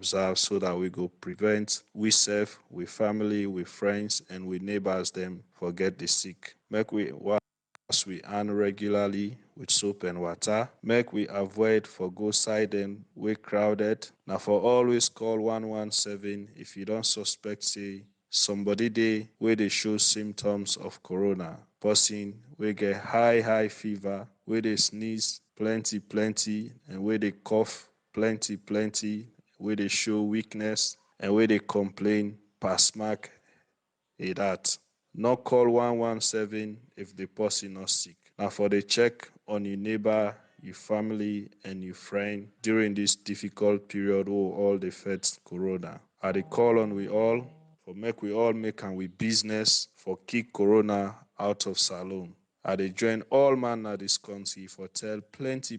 observe so that we go prevent we self, we family, we friends, and we neighbors them forget the sick. Make we wash we hand regularly with soap and water. Make we avoid for go side them we crowded. Now for always call 117 if you don't suspect say somebody dey where they show symptoms of corona. Person we get high fever, where they sneeze plenty, and where they cough plenty, where they show weakness, and where they complain pass mark that. Not call 117 if the person not sick. Now for the check on your neighbor, your family, and your friend during this difficult period where all the feds corona. I dey call on we all for make we all make and we business for kick corona out of Salone. I dey join all man at this country for tell plenty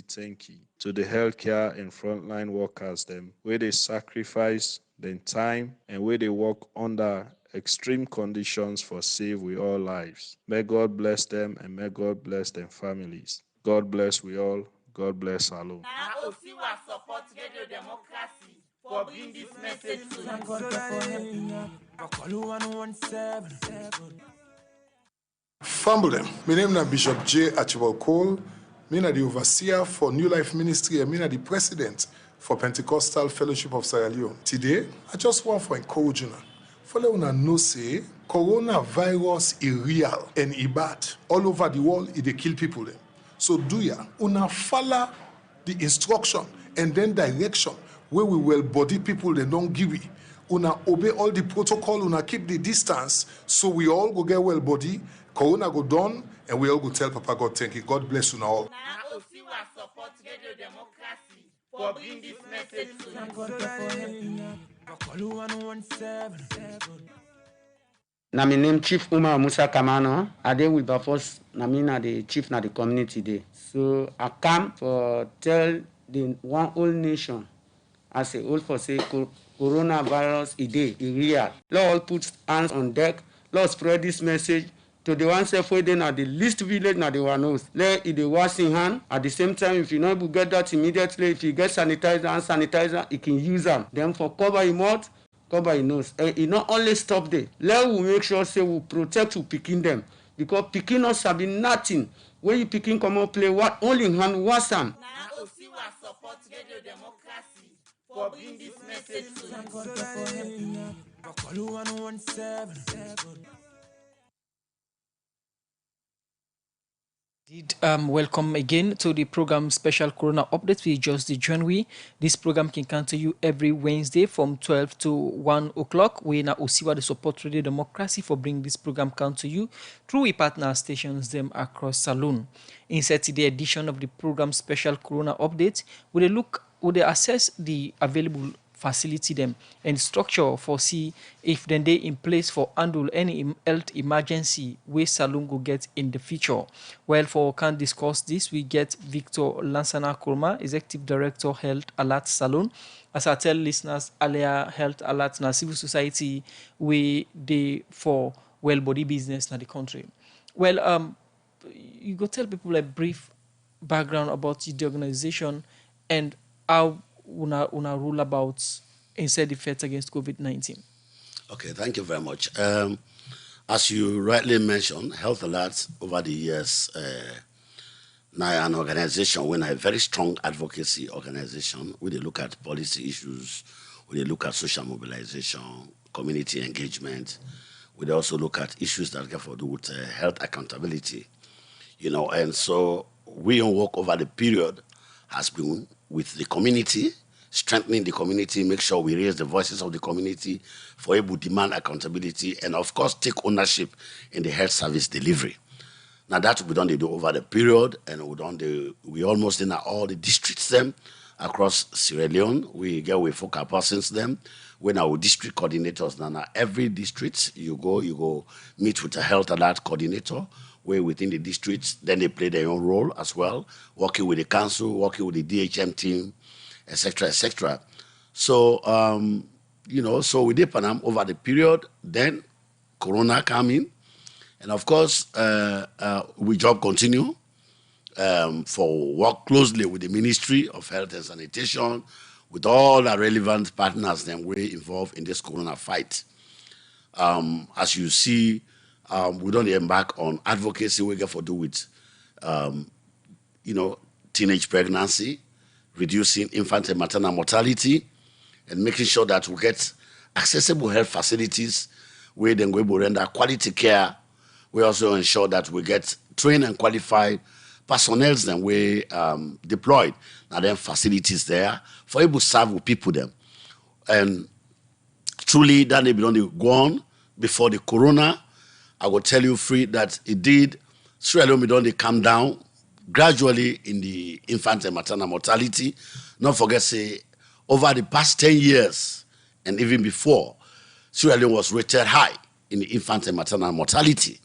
thank you to the healthcare and frontline workers them where they sacrifice their time and where they work under extreme conditions for save we all lives. May God bless them and may God bless their families. God bless we all. God bless Salone. Now Osiwa support Radio Democracy for bring this message to Family, my name is Bishop J. Archibald Cole. I'm the overseer for New Life Ministry and I'm the president for Pentecostal Fellowship of Sierra Leone. Today, I just want to encourage you. Follow una know say coronavirus is real and it bad. All over the world, it dey kill people. So do ya, una follow the instruction and then direction where we will body people they don't give it. Una obey all the protocol, una keep the distance, so we all go get well body, corona go done, and we all go tell Papa God thank you. God bless you all. Now Osiwa support Radio Democracy for bring this message to Na my name Chief Umar Musa Kamano. I dey with Bafos. Na me na the chief na the community day. So I come for tell the one whole nation as a whole for say coronavirus is dey real. Let all put hands on deck. Let's spread this message to the one self where they na the least village na the one knows. Let it dey wash in hand. At the same time, if you not able to get that immediately, if you get sanitizer and sanitizer, you can use them. Then for cover your mouth, cover your nose. It not only stop there. Let we make sure say we protect you picking them. Because picking us have been nothing. When you picking come out play what only in hand was them. Now Osiwa support Radio Democracy for bring this message to Welcome again to the program Special Corona Update with just the January. This program can come to you every Wednesday from 12 to 1 o'clock. We now Osiwa the support Radio Democracy for bringing this program come to you through we partner stations them across Salone. In Saturday edition of the program Special Corona Update, we assess the available facility them and structure for see if then they in place for handle any health emergency where Salone go get in the future. Well, for can discuss this, we get Victor Lansana Kurma, Executive Director Health Alert Salone. As I tell listeners earlier, Health Alert na civil society we they for well body business in the country. Well, you go tell people a brief background about the organization and how una rule about inside the fight against COVID-19. Okay, thank you very much. As you rightly mentioned, Health Alert over the years, now an organization when a very strong advocacy organization, where they look at policy issues, where they look at social mobilization, community engagement, where they also look at issues that have to do with health accountability, and so we work over the period has been with the community, strengthening the community, make sure we raise the voices of the community for able to demand accountability and, of course, take ownership in the health service delivery. Now, that we don't do over the period, and we almost in all the districts them across Sierra Leone. We get with focal persons them. When our district coordinators, now every district you go meet with a Health Alert coordinator, where within the districts, then they play their own role as well, working with the council, working with the DHM team, etc., etc. So, so we did Panam over the period, then Corona came in, and of course, we job continue for work closely with the Ministry of Health and Sanitation, with all the relevant partners then we involved in this corona fight. As you see, we don't embark on advocacy we get for do with, teenage pregnancy, reducing infant and maternal mortality, and making sure that we get accessible health facilities where then we will render quality care. We also ensure that we get trained and qualified personnel then we deployed now then facilities there for able to serve with people them. And truly that they belong go on before the corona. I will tell you free that it did Sierra Leone don't come down gradually in the infant and maternal mortality. Not forget say over the past 10 years and even before, Sierra Leone was rated high in the infant and maternal mortality.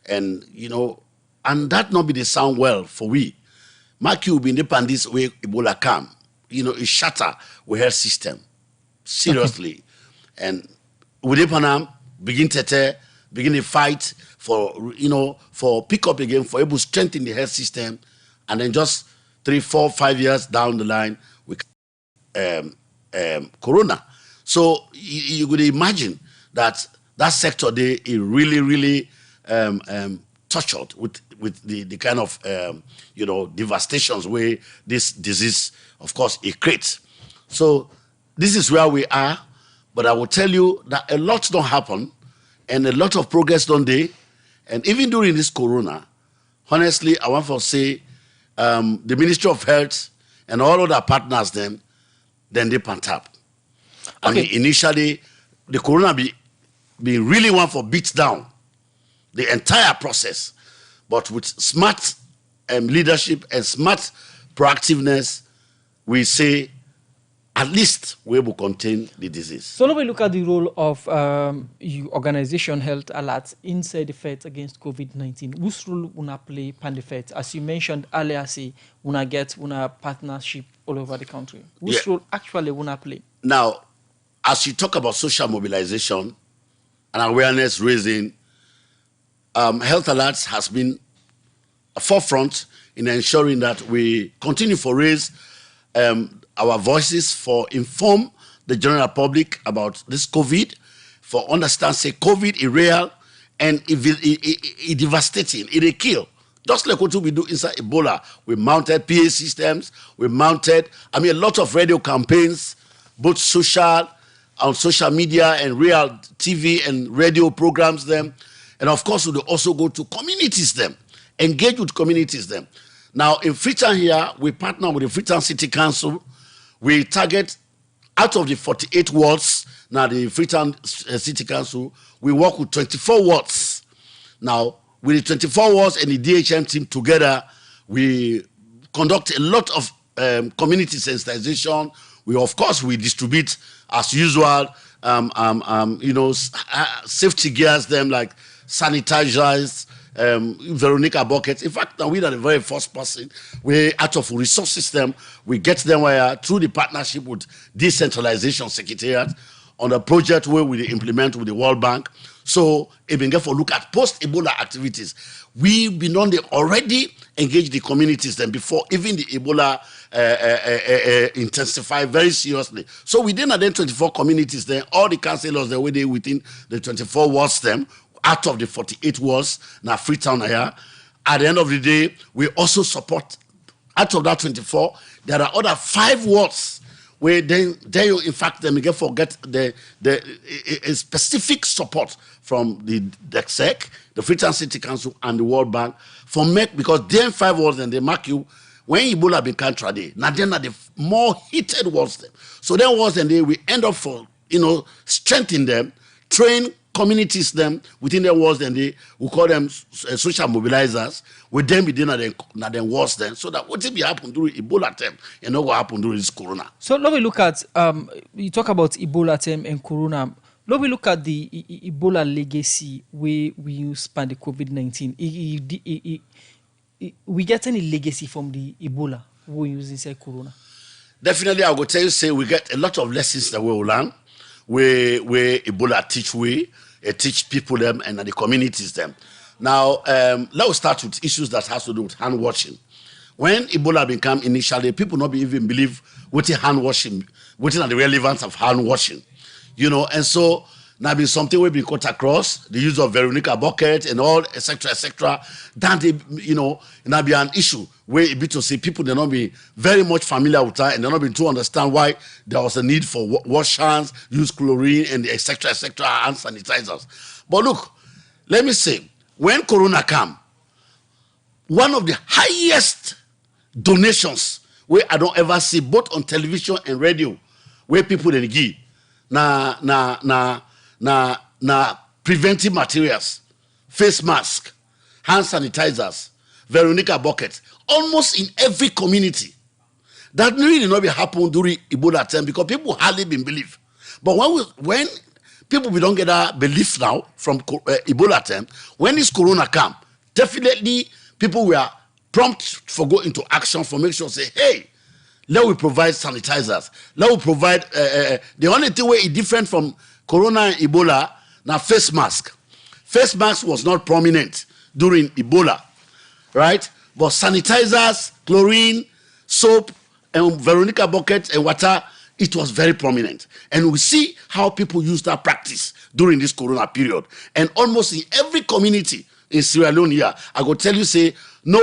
And and that not be the sound well for we. Maki will be independent this way Ebola come. It shatter with health system. Seriously. And with Epanam begin the fight for for pick up again, for able to strengthen the health system, and then just 3, 4, 5 years down the line we corona. So you could imagine that sector there is really tortured with the kind of devastations where this disease, of course, it creates. So this is where we are, but I will tell you that a lot don't happen and a lot of progress don't they. And even during this corona, honestly, I want to say the Ministry of Health and all other partners then they pant up. I mean, initially, the corona be really one for beats down the entire process, but with smart leadership and smart proactiveness, we say at least we will contain the disease. So now we look at the role of your organization Health Alert inside the fight against COVID-19. Whose role una play pan the fight? As you mentioned earlier, say una get una partnership all over the country. Whose role actually una play? Now, as you talk about social mobilization and awareness raising, Health Alerts has been a forefront in ensuring that we continue to raise our voices for inform the general public about this COVID, for understand say COVID is real and it devastating, it a kill. Just like what we do inside Ebola, we mounted PA systems, we mounted, a lot of radio campaigns, both on social media and real TV and radio programs them. And of course, we also go to communities them, engage with communities them. Now, in Freetown here, we partner with the Freetown City Council. We target out of the 48 wards, now the Freetown City Council, we work with 24 wards. Now, with the 24 wards and the DHM team together, we conduct a lot of community sensitization. Of course, we distribute, as usual, safety gears, them like sanitizers, Veronica buckets. In fact, now we are the very first person. We out of resource system, we get them where through the partnership with Decentralization Secretariat on a project where we implement with the World Bank. So if we get for look at post-Ebola activities, we've been on the already engaged the communities then before even the Ebola intensify very seriously. So within the 24 communities then, all the councillors that were there within the 24 wards them, out of the 48 wards, now Freetown here. At the end of the day, we also support, out of that 24, there are other 5 wards where then you, in fact, then we get the specific support from the DECSEC, the Freetown City Council, and the World Bank for because then 5 wards and they mark you when Ebola become trade. Now then are the more heated wards them. So then wards and they we end up for strengthen them, train communities them within their walls, then we call them social mobilizers. With them within them walls then, so that what will happen during Ebola time and not what happen during this corona. So now we look at you talk about Ebola time and corona. Now we look at the Ebola legacy where we use span the COVID-19. We get any legacy from the Ebola we use inside corona? Definitely, I will tell you, say we get a lot of lessons that we will learn where Ebola teach people them and the communities them. Now, let's start with issues that has to do with hand washing. When Ebola became initially, people not even believe what hand washing, what is the relevance of hand washing, you know, and so now be something we be cut across the use of Veronica bucket and all, etc. That you know, now be an issue where it be to say people they not be very much familiar with that and they not be to understand why there was a need for wash hands, use chlorine and etc. hand sanitizers. But look, let me say, when Corona came, one of the highest donations where I don't ever see both on television and radio where people they give na preventive materials, face mask, hand sanitizers, Veronica buckets, almost in every community. That really not be happen during Ebola time because people hardly been believe. But when people we don't get that belief now from Ebola time, when this Corona come, definitely people were prompt for go into action for make sure say, hey, let we provide sanitizers. Let we provide the only thing where is different from Corona and Ebola now face mask. Face mask was not prominent during Ebola, right? But sanitizers, chlorine, soap, and Veronica buckets and water, it was very prominent. And we see how people use that practice during this Corona period. And almost in every community in Sierra Leone here, I go tell you, say, no,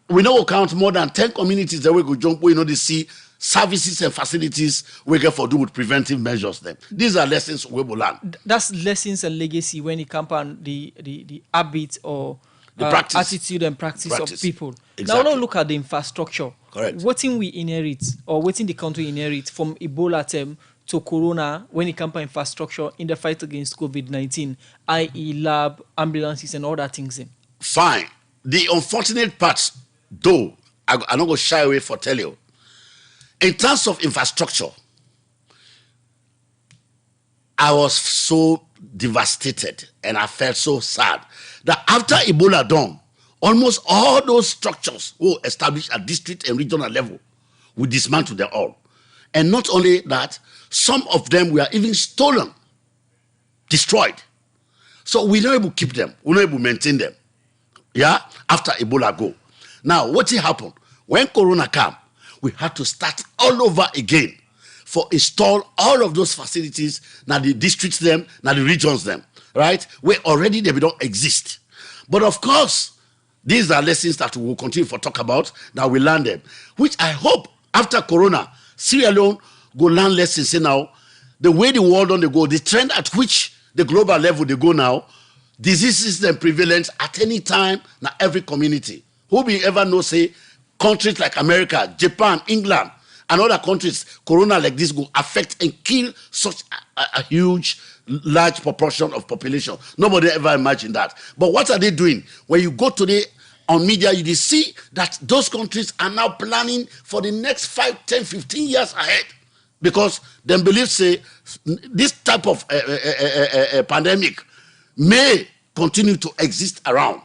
we know count more than 10 communities that we go jump, we know they see services and facilities we get for do with preventive measures then. These are lessons we will learn. That's lessons and legacy when it comes on the habit or the practice. Attitude and practice of people. Exactly. Now let's look at the infrastructure. Correct. What thing we inherit or what thing the country inherit from Ebola term to Corona when it comes to infrastructure in the fight against COVID-19, i.e. lab, ambulances and all that things. Fine. The unfortunate part, though, I'm not going to shy away for tell you. In terms of infrastructure, I was so devastated and I felt so sad that after Ebola done, almost all those structures were established at district and regional level, we dismantled them all. And not only that, some of them were even stolen, destroyed. So we're not able to keep them, we're not able to maintain them. Yeah, after Ebola go. Now, what happened? When Corona came, we had to start all over again for install all of those facilities, now the districts them, now the regions them, right? Where already they don't exist. But of course, these are lessons that we will continue to talk about, that we learn them, which I hope after Corona, Sierra Leone go learn lessons. Say now, the way the world on they go, the trend at which the global level they go now, diseases and prevalence at any time, now every community. Who be ever know, say, countries like America, Japan, England, and other countries, Corona like this go affect and kill such a huge, large proportion of population. Nobody ever imagined that. But what are they doing? When you go today on media, you see that those countries are now planning for the next 5, 10, 15 years ahead. Because they believe, say, this type of pandemic may continue to exist around.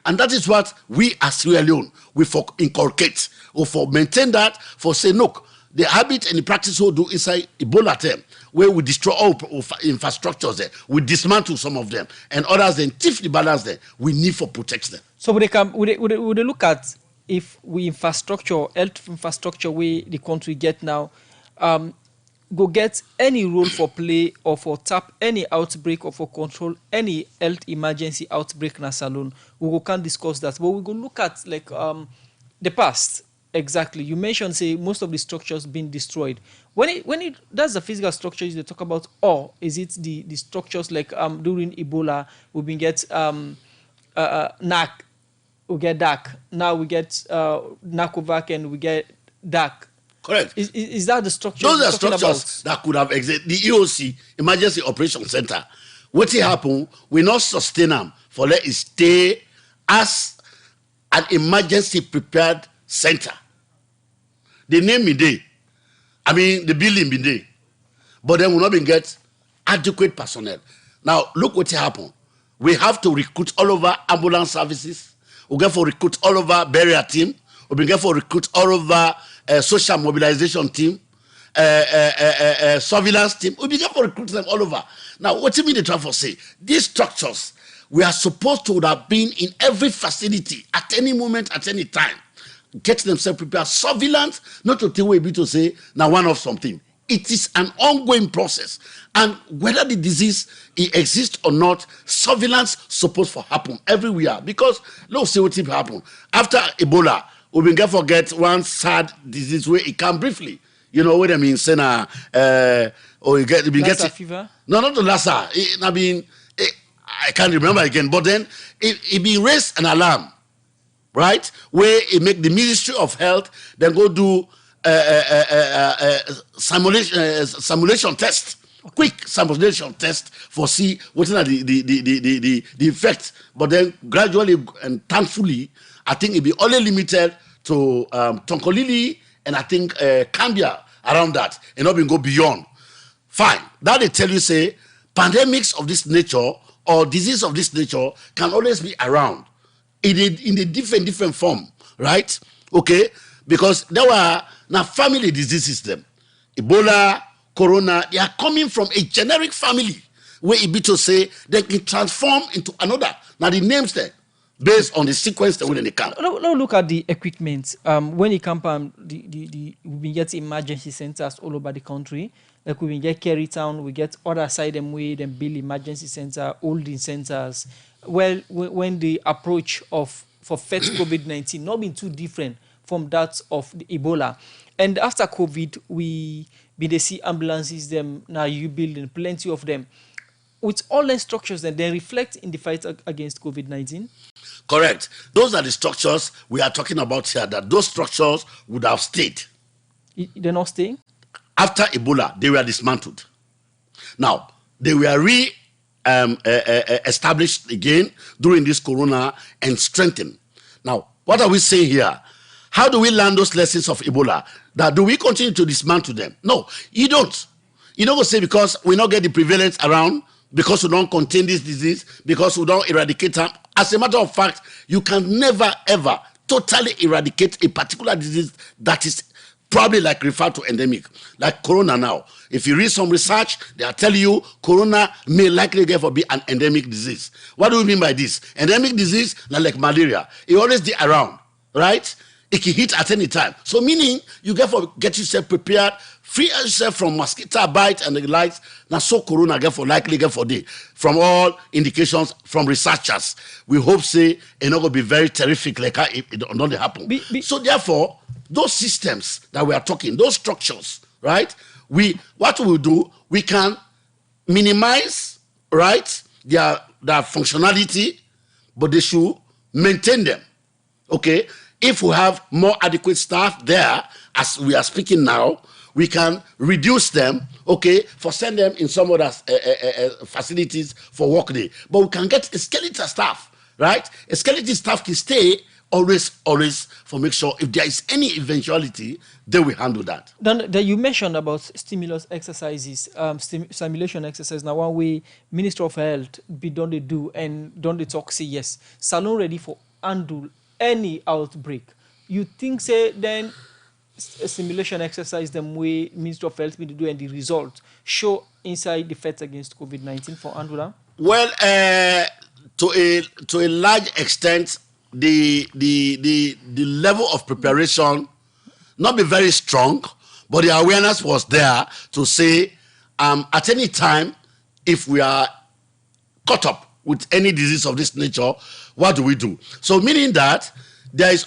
And that is what we as Sierra Leone, we for inculcate or for maintain that, for say, look, the habit and the practice we do inside Ebola term, where we destroy all infrastructures there, we dismantle some of them, and others then thief the balance there, we need for protect them. So would they look at if we infrastructure, health infrastructure where the country get now, go get any role for play or for tap any outbreak or for control any health emergency outbreak na salon. We can't discuss that, but we go look at like the past. Exactly. You mentioned say most of the structures being destroyed. When it that's the physical structures they talk about, or is it the structures like during Ebola we been get NAC, we get DAC. Now we get NACOVAC and we get DAC. Correct. Is that the structure? Those are structures that could have existed. The EOC, Emergency Operation Center, what happened, we not sustain them for let it stay as an emergency prepared center. The name be there. I mean, the building be there. But then we not been get adequate personnel. Now, look what happened. We have to recruit all over ambulance services. We get for recruit all over barrier team. We get for recruit all over social mobilization team, surveillance team. We begin to recruit them all over. Now, what do you mean they try to say? These structures, we are supposed to have been in every facility at any moment, at any time. get themselves prepared. Surveillance, not to tell you to say, now one of something. It is an ongoing process. And whether the disease exists or not, surveillance supposed to happen everywhere. Because let's see what happen. After Ebola, we will never forget one sad disease where it can briefly. You know what I mean? Say or you get Lassa fever? No, not the Lassa. I can't remember again. But then it be raised an alarm, right? Where it make the Ministry of Health then go do simulation test, quick simulation test for see what are the effects. But then gradually and thankfully, I think it be only limited to Tonkolili and I think Cambia around that, and not even go beyond. Fine. That they tell you say pandemics of this nature or disease of this nature can always be around in a different form, right? Okay, because there were now family diseases them, Ebola, Corona, they are coming from a generic family where it be to say they can transform into another. Now the names there based on the sequence that when they come. Now look at the equipment. When it comes we get emergency centers all over the country. Like we get Kerry Town, we get other side them way, then build emergency center, holding centers. Well, when the approach for fight COVID-19 not been too different from that of the Ebola. And after COVID, they see ambulances, them now you building plenty of them. With all the structures that they reflect in the fight against COVID-19? Correct. Those are the structures we are talking about here, that those structures would have stayed. They're not staying? After Ebola, they were dismantled. Now, they were established again during this Corona and strengthened. Now, what are we saying here? How do we learn those lessons of Ebola? That do we continue to dismantle them? No, you don't. You don't go say because we not get the prevalence around, because we don't contain this disease, because we don't eradicate them. As a matter of fact, you can never ever totally eradicate a particular disease that is probably like referred to endemic, like Corona now. If you read some research, they are telling you Corona may likely therefore be an endemic disease. What do we mean by this? Endemic disease, like malaria, it always be around, right? It can hit at any time. So meaning you get yourself prepared, free yourself from mosquito bite and the likes. Now so Corona likely for day. From all indications from researchers, we hope say it's not going to be very terrific like it don't happen. So therefore, those systems that we are talking, those structures, right? What we will do, we can minimize, right, their functionality, but they should maintain them. Okay? If we have more adequate staff there, as we are speaking now, we can reduce them, okay, for send them in some other facilities for work day. But we can get a skeletal staff, right? A skeletal staff can stay always for make sure if there is any eventuality, they will handle that. Then you mentioned about stimulus exercises, simulation exercise. Now one way Minister of Health don't they do and don't they talk say yes, salon ready for handle any outbreak. You think say then a simulation exercise them way Minister of Health will do and the result show inside the fight against COVID-19 for Andula? Well, to a large extent, the level of preparation not be very strong, but the awareness was there to say at any time if we are caught up with any disease of this nature, what do we do? So meaning that there was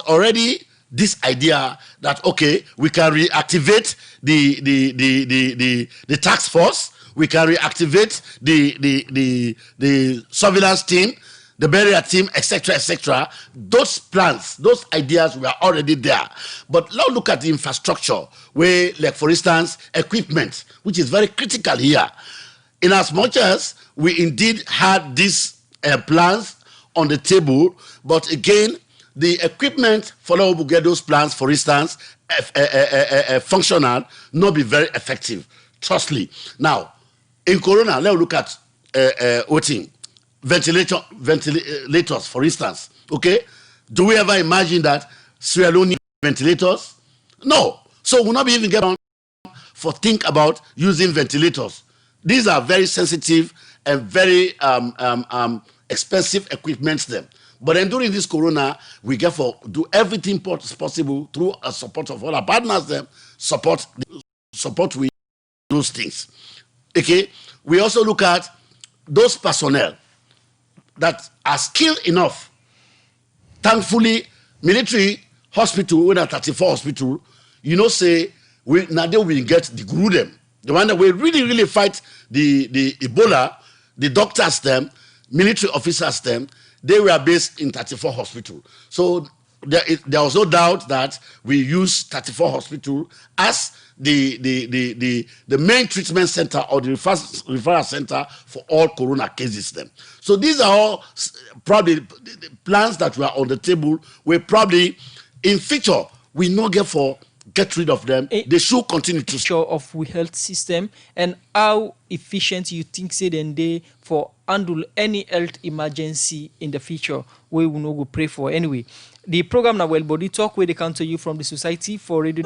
already this idea that okay, we can reactivate the task force, we can reactivate the surveillance team, the barrier team, etc., etc. Those plans, those ideas were already there. But now look at the infrastructure, where, like for instance, equipment, which is very critical here. In as much as we indeed had these plans on the table, but again, the equipment for how we get those plans, for instance, functional, not be very effective. Trustly. Now, in Corona, let's look at ventilators, for instance. Okay, do we ever imagine that Sierra Leone need ventilators? No. So we'll not be even get on for think about using ventilators. These are very sensitive and very expensive equipments. Them, But then during this corona, we get for do everything possible through a support of all our partners, them support with those things. Okay, we also look at those personnel that are skilled enough. Thankfully, military hospital, when at 34 hospital, you know, say we now they will get the guru them, the one that will really fight the Ebola, the doctors them, military officers them. They were based in 34 hospital. So there was no doubt that we use 34 hospital as the main treatment center or the referral center for all corona cases them. So these are all probably the plans that were on the table. We probably in future we not get rid of them. They should continue to show of we health system and how efficient you think say then they for handle any health emergency in the future. We will not go pray for anyway. The program now well body talk where they come to you from the Society for Radio.